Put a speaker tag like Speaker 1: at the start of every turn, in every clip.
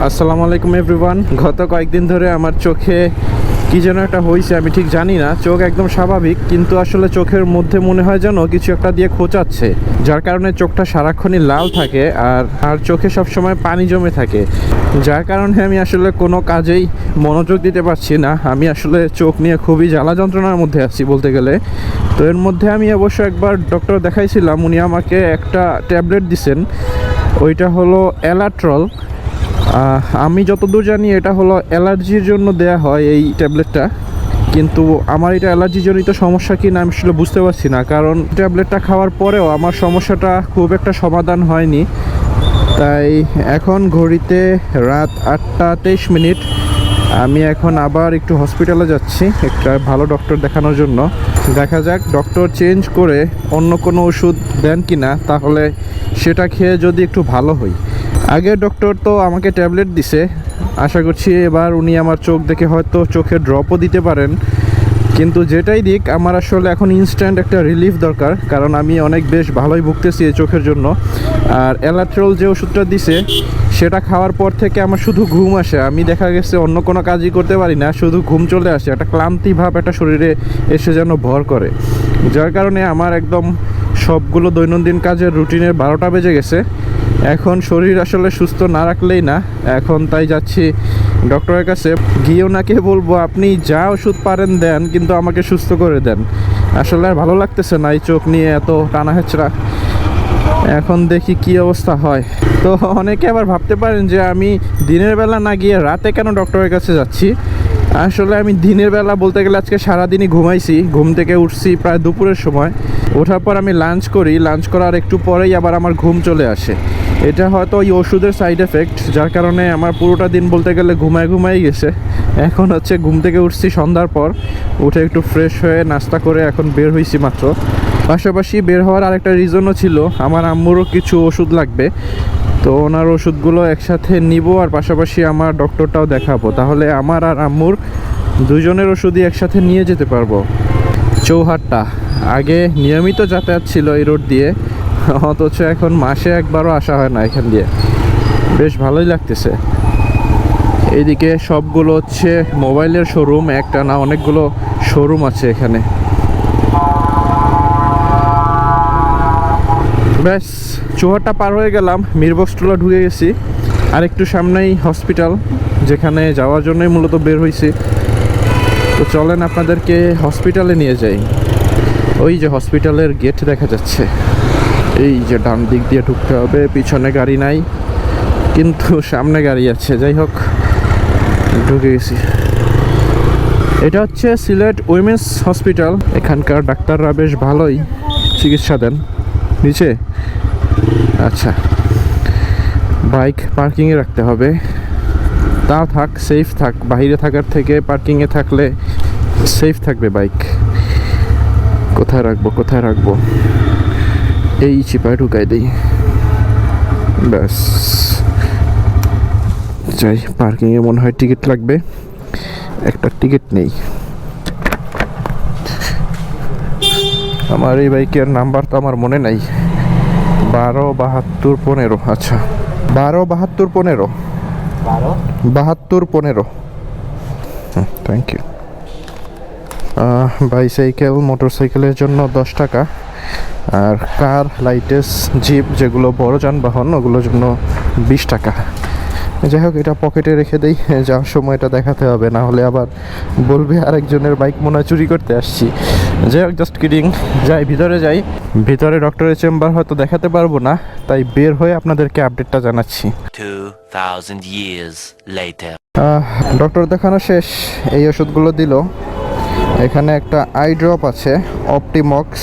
Speaker 1: আসসালামু আলাইকুম এভরিওয়ান। গত কয়েকদিন ধরে আমার চোখে কি যেন একটা হয়েছে, আমি ঠিক জানি না। চোখ একদম স্বাভাবিক, কিন্তু আসলে চোখের মধ্যে মনে হয় যেন কিছু একটা দিয়ে খোঁচাচ্ছে, যার কারণে চোখটা সারাক্ষণই লাল থাকে আর চোখে সবসময় পানি জমে থাকে, যার কারণে আমি আসলে কোনো কাজেই মনোযোগ দিতে পারছি না। আমি আসলে চোখ নিয়ে খুবই জ্বালা যন্ত্রণার মধ্যে আছি বলতে গেলে। তো এর মধ্যে আমি অবশ্য একবার ডক্টর দেখাইছিলাম, উনি আমাকে একটা ট্যাবলেট দিছেন, ওইটা হলো এলাট্রল। আমি যতদূর জানি এটা হলো অ্যালার্জির জন্য দেয়া হয় এই ট্যাবলেটটা, কিন্তু আমার এটা অ্যালার্জিজনিত সমস্যা কি না আমি আসলে বুঝতে পারছি না, কারণ ট্যাবলেটটা খাওয়ার পরেও আমার সমস্যাটা খুব একটা সমাধান হয়নি। তাই এখন ঘড়িতে রাত 8:23। আমি এখন আবার একটু হসপিটালে যাচ্ছি একটা ভালো ডক্টর দেখানোর জন্য। দেখা যাক ডক্টর চেঞ্জ করে অন্য কোনো ওষুধ দেন কি না, তাহলে সেটা খেয়ে যদি একটু ভালো হই। আগের ডক্টর তো আমাকে ট্যাবলেট দিছে, আশা করছি এবার উনি আমার চোখ দেখে হয়তো চোখে ড্রপও দিতে পারেন। কিন্তু যেটাই দিক, আমার আসলে এখন ইনস্ট্যান্ট একটা রিলিফ দরকার, কারণ আমি অনেক বেশ ভালোই ভুগতেছি এই চোখের জন্য। আর এলাট্রল যে ওষুধটা দিছে সেটা খাওয়ার পর থেকে আমার শুধু ঘুম আসে, আমি দেখা গেছে অন্য কোনো কাজই করতে পারি না, শুধু ঘুম চলে আসে, একটা ক্লান্তি ভাব একটা শরীরে এসে যেন ভর করে, যার কারণে আমার একদম সবগুলো দৈনন্দিন কাজের রুটিনের 12টা বেজে গেছে। এখন শরীর আসলে সুস্থ না রাখলেই না, এখন তাই যাচ্ছি ডক্টরের কাছে। গিয়ে ওনাকে বলবো আপনি যা ওষুধ পারেন দেন, কিন্তু আমাকে সুস্থ করে দেন। আসলে আর ভালো লাগতেছে না এই চোখ নিয়ে এত টানা হেঁচড়া। এখন দেখি কি অবস্থা হয়। তো অনেকে আবার ভাবতে পারেন যে আমি দিনের বেলা না গিয়ে রাতে কেন ডক্টরের কাছে যাচ্ছি। আসলে আমি দিনের বেলা বলতে গেলে আজকে সারাদিনই ঘুমাইছি, ঘুম থেকে উঠছি প্রায় দুপুরের সময়। ওঠার পর আমি লাঞ্চ করি, লাঞ্চ করার একটু পরেই আবার আমার ঘুম চলে আসে। এটা হয়তো ওই ওষুধের সাইড এফেক্ট, যার কারণে আমার পুরোটা দিন বলতে গেলে ঘুমাই গেছে। এখন হচ্ছে ঘুম থেকে উঠছি সন্ধ্যার পর, উঠে একটু ফ্রেশ হয়ে নাস্তা করে এখন বের হয়েছি মাত্র। পাশাপাশি বের হওয়ার আরেকটা রিজনও ছিল, আমার আম্মুরও কিছু ওষুধ লাগবে, তো ওনার ওষুধগুলো একসাথে নিব আর পাশাপাশি আমার ডক্টরটাও দেখাবো, তাহলে আমার আর আম্মুর দুজনের ওষুধই একসাথে নিয়ে যেতে পারবো। চৌহাট্টা আগে নিয়মিত যাতায়াত ছিল এই রোড দিয়ে, অথচ এখন মাসে একবারও আসা হয় না এখান দিয়ে। বেশ ভালোই লাগতেছে। এইদিকে সবগুলো হচ্ছে মোবাইলের শোরুম, একটা না অনেকগুলো শোরুম আছে এখানে। ব্যাস চৌহাট্টা পার হয়ে গেলাম, মিরবক্সটুলা ঢুকে গেছি। আর একটু সামনেই হসপিটাল, যেখানে যাওয়ার জন্যই মূলত বের হয়েছি। তো চলেন আপনাদেরকে হসপিটালে নিয়ে যাই। ওই যে হসপিটালের গেট দেখা যাচ্ছে, এই যে ডান দিক দিয়ে ঢুকতে হবে, পিছনে গাড়ি নাই কিন্তু সামনে গাড়ি আছে। যাই হোক, ঢুকে গেছি। এটা হচ্ছে সিলেট উইমেন্স হসপিটাল। এখানকার ডাক্তাররা বেশ ভালোই চিকিৎসা দেন। নিচে আচ্ছা, বাইক পার্কিংয়ে রাখতে হবে, তা থাক, সেফ থাক। বাইরে থাকার থেকে পার্কিংয়ে থাকলে সেফ থাকবে বাইক। কোথায় রাখবো এই চিপায় ঢুকাই দিই, ব্যাস। যাই, পার্কিংয়ে মনে হয় টিকিট লাগবে, একটা টিকিট নেই। আমার এই বাইকের নাম্বার তো আমার মনে নাই, 127215। আচ্ছা, 127215। Thank you. বাইসাইকেল মোটরসাইকেলের জন্য 10 টাকা, আর কার, লাইটেস, জিপ যেগুলো বড় যানবাহন ওগুলোর জন্য 20 টাকা। যাই হোক, এটা পকেটে রেখে দেই, যাওয়ার সময় এটা দেখাতে হবে, না হলে আবার বলবে আরেকজনের বাইক মনে হয় চুরি করতে আসছি। যাই হোক, জাস্ট কিডিং। যাই, ভিতরে যাই। ভিতরে ডক্টরের চেম্বার হয়তো দেখাতে পারবো না, তাই বের হয়ে আপনাদেরকে আপডেটটা জানাচ্ছি।
Speaker 2: 2000 years later.
Speaker 1: ডক্টর দেখানো শেষ, এই ওষুধগুলো দিল। এখানে একটা আই ড্রপ আছে, অপটিমক্স,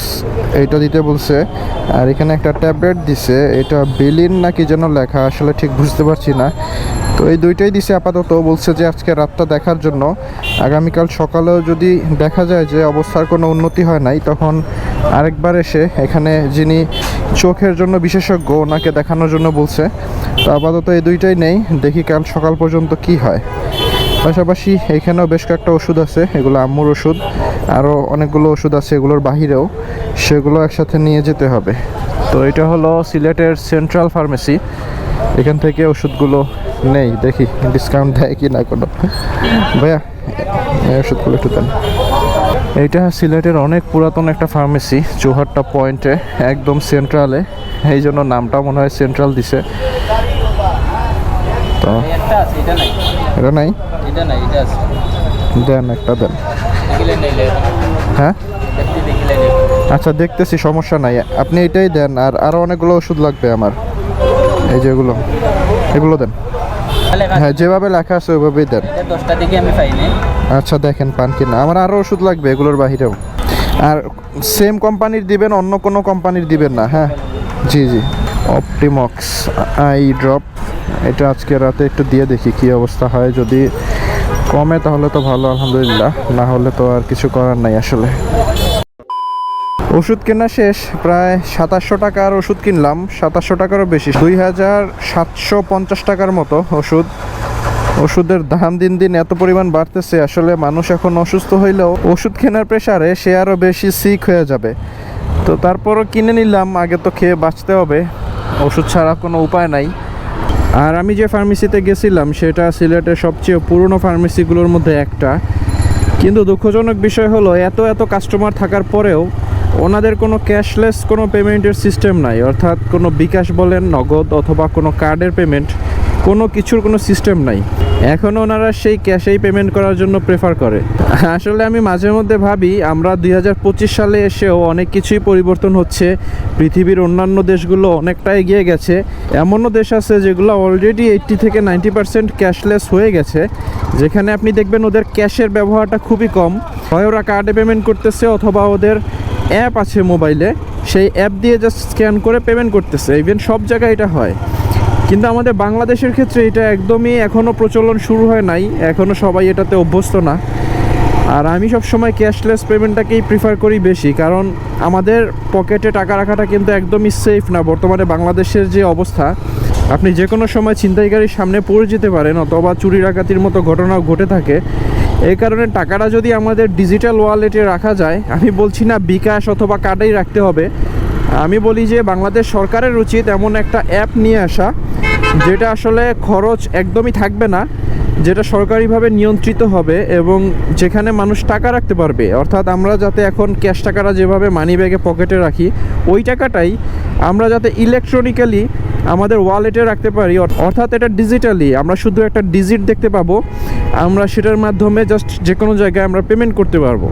Speaker 1: এইটা দিতে বলছে। আর এখানে একটা ট্যাবলেট দিছে, এটা বেলিন নাকি যেন লেখা, আসলে ঠিক বুঝতে পারছি না। তো এই দুইটাই দিছে আপাতত। বলছে যে আজকে রাতটা দেখার জন্য, আগামীকাল সকালেও যদি দেখা যায় যে অবস্থার কোনো উন্নতি হয় নাই, তখন আরেকবার এসে এখানে যিনি চোখের জন্য বিশেষজ্ঞ ওনাকে দেখানোর জন্য বলছে। তো আপাতত এই দুইটাই নেই, দেখি কাল সকাল পর্যন্ত কি হয়। পাশাপাশি এখানেও বেশ কয়েকটা ওষুধ আছে, এগুলো আম্মুর ওষুধ, আরও অনেকগুলো ওষুধ আছে এগুলোর বাহিরেও, সেগুলো একসাথে নিয়ে যেতে হবে। তো এটা হলো সিলেটের সেন্ট্রাল ফার্মেসি, এখান থেকে ওষুধগুলো নেই, দেখি ডিসকাউন্ট দেয় কি না কোনো। ভাইয়া এই ওষুধগুলো একটু দেন। এইটা সিলেটের অনেক পুরাতন একটা ফার্মেসি, চৌহাট্টা পয়েন্টে, একদম সেন্ট্রালে, এই জন্য নামটা মনে হয় সেন্ট্রাল দিছে। তো
Speaker 3: একটা আছে, এটা নাই,
Speaker 1: এটা নাই,
Speaker 3: এটা নাই, এটা আছে,
Speaker 1: দেন একটা দেন।
Speaker 3: দেখিলে নিলে
Speaker 1: হ্যাঁ
Speaker 3: দেখতে দেখিলে নিলে
Speaker 1: আচ্ছা দেখতেছি, সমস্যা নাই, আপনি এটাই দেন। আর আরও অনেকগুলো ওষুধ লাগবে আমার, এই যেগুলো, এগুলো দেন।
Speaker 3: লেখা
Speaker 1: হ্যাঁ যেভাবে লেখা আছে ওইভাবেই দেন।
Speaker 3: এটা 10টা দিকে আমি পাইনি।
Speaker 1: আচ্ছা দেখেন পান কিনা, আমার আরও ওষুধ লাগবে এগুলোর বাহিরেও। আর সেম কোম্পানির দিবেন, অন্য কোনো কোম্পানির দিবেন না। হ্যাঁ জি জি, অপটিমক্স আই ড্রপ, এটা আজকে রাতে একটু দিয়ে দেখি কি অবস্থা হয়, যদি কমে তাহলে তো ভালো, আলহামদুলিল্লাহ, না হলে তো আর কিছু করার নাই আসলে। ওষুধ কেনা শেষ, প্রায় 2700 টাকার ওষুধ কিনলাম, 2700 টাকারও বেশি, 2750 টাকার মতো ওষুধ। ওষুধের দাম দিন দিন এত পরিমাণ বাড়তেছে, আসলে মানুষ এখন অসুস্থ হইলেও ওষুধ কেনার প্রেসারে সে আরও বেশি সিক হয়ে যাবে। তো তারপরও কিনে নিলাম, আগে তো খেয়ে বাঁচতে হবে, ওষুধ ছাড়া কোনো উপায় নাই। আর আমি যে ফার্মেসিতে গেছিলাম সেটা সিলেটের সবচেয়ে পুরনো ফার্মেসিগুলোর মধ্যে একটা, কিন্তু দুঃখজনক বিষয় হলো এত এত কাস্টমার থাকার পরেও ওনাদের কোনো ক্যাশলেস কোনো পেমেন্টের সিস্টেম নাই, অর্থাৎ কোনো বিকাশ বলেন, নগদ অথবা কোনো কার্ডের পেমেন্ট, কোনো কিছুর কোনো সিস্টেম নাই। এখনও ওনারা সেই ক্যাশেই পেমেন্ট করার জন্য প্রেফার করে। আসলে আমি মাঝে মধ্যে ভাবি আমরা 2025 সালে এসেও অনেক কিছুই পরিবর্তন হচ্ছে, পৃথিবীর অন্যান্য দেশগুলো অনেকটা এগিয়ে গেছে, এমনও দেশ আছে যেগুলো অলরেডি 80 থেকে 90% ক্যাশলেস হয়ে গেছে, যেখানে আপনি দেখবেন ওদের ক্যাশের ব্যবহারটা খুবই কম, হয় ওরা কার্ডে পেমেন্ট করতেছে অথবা ওদের অ্যাপ আছে মোবাইলে, সেই অ্যাপ দিয়ে জাস্ট স্ক্যান করে পেমেন্ট করতেছে। ইভেন সব জায়গায় এটা হয়, কিন্তু আমাদের বাংলাদেশের ক্ষেত্রে এটা একদমই এখনও প্রচলন শুরু হয় নাই, এখনও সবাই এটাতে অভ্যস্ত না। আর আমি সবসময় ক্যাশলেস পেমেন্টটাকেই প্রিফার করি বেশি, কারণ আমাদের পকেটে টাকা রাখাটা কিন্তু একদমই সেফ না। বর্তমানে বাংলাদেশের যে অবস্থা, আপনি যে কোনো সময় ছিনতাইকারীর সামনে পড়ে যেতে পারেন অথবা চুরি ডাকাতির মতো ঘটনাও ঘটে থাকে। এই কারণে টাকাটা যদি আমাদের ডিজিটাল ওয়ালেটে রাখা যায়, আমি বলছি না বিকাশ অথবা কার্ডেই রাখতে হবে, আমি বলি যে বাংলাদেশ সরকারের উচিত এমন একটা অ্যাপ নিয়ে আসা যেটা আসলে খরচ একদমই থাকবে না, যেটা সরকারিভাবে নিয়ন্ত্রিত হবে এবং যেখানে মানুষ টাকা রাখতে পারবে। অর্থাৎ আমরা যাতে এখন ক্যাশ টাকাটা যেভাবে মানি ব্যাগে পকেটে রাখি, ওই টাকাটাই আমরা যাতে ইলেকট্রনিক্যালি আমাদের ওয়ালেটে রাখতে পারি, অর্থাৎ এটা ডিজিটালি আমরা শুধু একটা ডিজিট দেখতে পাবো, আমরা সেটার মাধ্যমে জাস্ট যে কোনো জায়গায় আমরা পেমেন্ট করতে পারবো।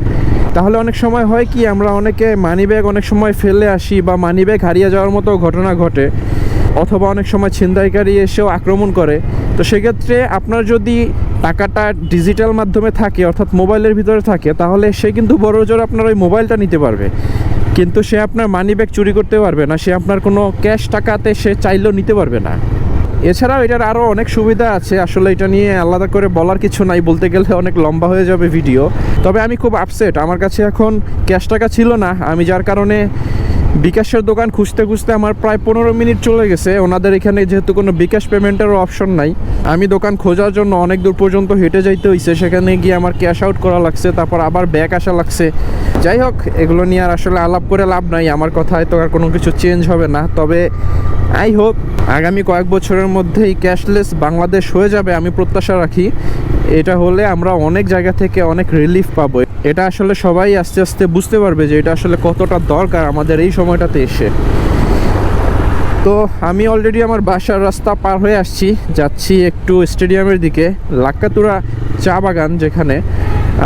Speaker 1: তাহলে অনেক সময় হয় কি, আমরা অনেকে মানি ব্যাগ অনেক সময় ফেলে আসি বা মানি ব্যাগ হারিয়ে যাওয়ার মতো ঘটনা ঘটে, অথবা অনেক সময় ছিনতাইকারী এসেও আক্রমণ করে। তো সেক্ষেত্রে আপনার যদি টাকাটা ডিজিটাল মাধ্যমে থাকে, অর্থাৎ মোবাইলের ভিতরে থাকে, তাহলে সে কিন্তু বড় জোর আপনার ওই মোবাইলটা নিতে পারবে, কিন্তু সে আপনার মানি ব্যাগ চুরি করতে পারবে না, সে আপনার কোনো ক্যাশ টাকাতে সে চাইলেও নিতে পারবে না। এছাড়াও এটার আরও অনেক সুবিধা আছে, আসলে এটা নিয়ে আলাদা করে বলার কিছু নাই, বলতে গেলে অনেক লম্বা হয়ে যাবে ভিডিও। তবে আমি খুব আপসেট, আমার কাছে এখন ক্যাশ টাকা ছিল না, আমি যার কারণে বিকাশের দোকান খুঁজতে খুঁজতে আমার প্রায় 15 মিনিট চলে গেছে। ওনাদের এখানে যেহেতু কোনো বিকাশ পেমেন্টেরও অপশন নাই, আমি দোকান খোঁজার জন্য অনেক দূর পর্যন্ত হেঁটে যাইতে হয়েছে, সেখানে গিয়ে আমার ক্যাশ আউট করা লাগছে, তারপর আবার ব্যাক আসা লাগছে। যাই হোক, এগুলো নিয়ে আর আসলে আলাপ করে লাভ নাই, আমার কথায় তো আর কোনো কিছু চেঞ্জ হবে না। তবে আই হোপ আগামী কয়েক বছরের মধ্যেই ক্যাশলেস বাংলাদেশ হয়ে যাবে, আমি প্রত্যাশা রাখি। এটা হলে আমরা অনেক জায়গা থেকে অনেক রিলিফ পাবো, এটা আসলে সবাই আস্তে আস্তে বুঝতে পারবে যে এটা আসলে কতটা দরকার আমাদের এই সময়টাতে এসে। তো আমি অলরেডি আমার বাসার রাস্তা পার হয়ে আসছি, যাচ্ছি একটু স্টেডিয়ামের দিকে, লাক্কাতুরা চা বাগান, যেখানে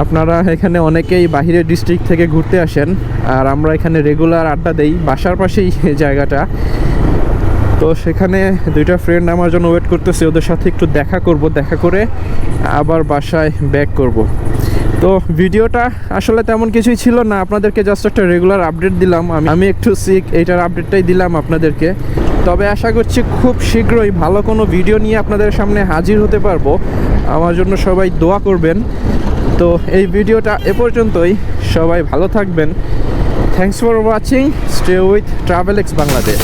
Speaker 1: আপনারা এখানে অনেকেই বাহিরের ডিস্ট্রিক্ট থেকে ঘুরতে আসেন, আর আমরা এখানে রেগুলার আড্ডা দেই, বাসার পাশেই জায়গাটা। তো সেখানে দুইটা ফ্রেন্ড আমার জন্য ওয়েট করতেছে, ওদের সাথে একটু দেখা করব, দেখা করে আবার বাসায় ব্যাক করব। তো ভিডিওটা আসলে তেমন কিছুই ছিল না, আপনাদেরকে জাস্ট একটা রেগুলার আপডেট দিলাম। আমি একটু সিক, এইটার আপডেটটাই দিলাম আপনাদেরকে। তবে আশা করছি খুব শীঘ্রই ভালো কোনো ভিডিও নিয়ে আপনাদের সামনে হাজির হতে পারবো, আমার জন্য সবাই দোয়া করবেন। তো এই ভিডিওটা এ পর্যন্তই, সবাই ভালো থাকবেন। Thanks for watching, stay with travel x Bangladesh.